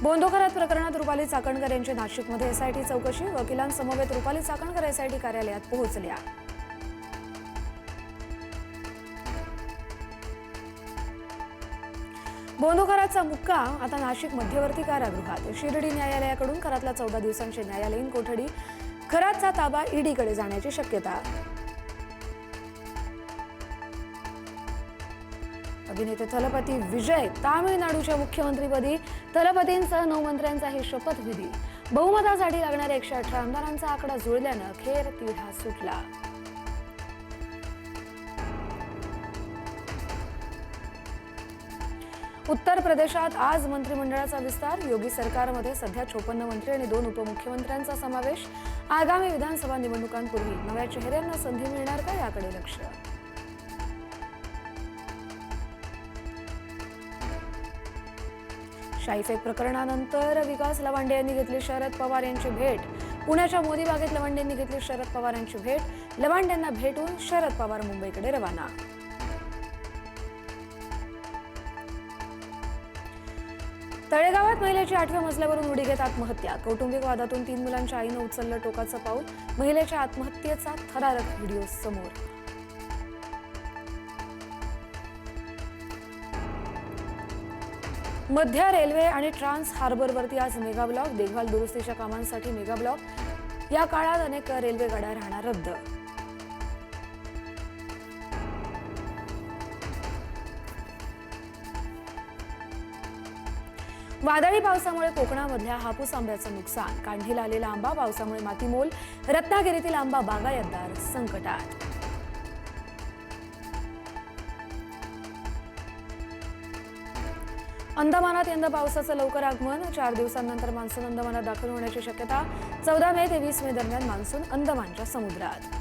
बोंदोखरात प्रकरणात रुपाली चाकणकर यांची नाशिकमध्ये एसआयटी चौकशी। वकिलांसमवेत रुपाली चाकणकर एसआयटी कार्यालयात पोहोचल्या। बोंदोखराचा मुक्काम आता नाशिक मध्यवर्ती कारागृहात। शिर्डी न्यायालयाकडून खरातला 14 दिवसांची न्यायालयीन कोठडी, खरातचा ताबा ईडीकडे जाण्याची शक्यता। अभिनेते थलपती विजय तामिळनाडूच्या मुख्यमंत्रीपदी, थलपतींसह 9 मंत्र्यांचाही शपथविधी। बहुमतासाठी लागणाऱ्या 118 आमदारांचा आकडा जुळल्यानं अखेर तिढा सुटला। उत्तर प्रदेशात आज मंत्रिमंडळाचा विस्तार। योगी सरकारमध्ये सध्या 56 मंत्री आणि 2 उपमुख्यमंत्र्यांचा समावेश। आगामी विधानसभा निवडणुकांपूर्वी नव्या चेहऱ्यांना संधी मिळणार का, याकडे लक्ष। शाईफेक प्रकरणानंतर विकास लवांडे यांनी घेतली शरद पवार यांची भेट। पुण्याच्या मोदी बागेत लवांडे यांनी घेतली शरद पवार यांची भेट। लवांडेंना भेटून शरद पवार मुंबईकडे रवाना। तळेगावात महिलेची 8व्या मजल्यावरून उडी घेत आत्महत्या। कौटुंबिक वादातून 3 मुलांच्या आईनं उचललं टोकाचं पाऊल। महिलेच्या आत्महत्येचा थरारक व्हिडिओ समोर। मध्य रेल्वे आणि ट्रान्स हार्बरवरती आज मेगा ब्लॉक। देखभाल दुरुस्तीच्या कामांसाठी मेगा ब्लॉक। या काळात अनेक रेल्वे गाड्या राहणार रद्द। वादळी पावसामुळे कोकणामधल्या हापूस आंब्याचं नुकसान। काढणीला आलेला आंबा पावसामुळे मातीमोल। रत्नागिरीतील आंबा बागायतदार संकटात। अंदमानात यंदा पावसाचं लवकर आगमन। 4 दिवसांनंतर मान्सून अंदमानात दाखल होण्याची शक्यता। 14 मे ते 20 मे दरम्यान मान्सून अंदमानच्या समुद्रात।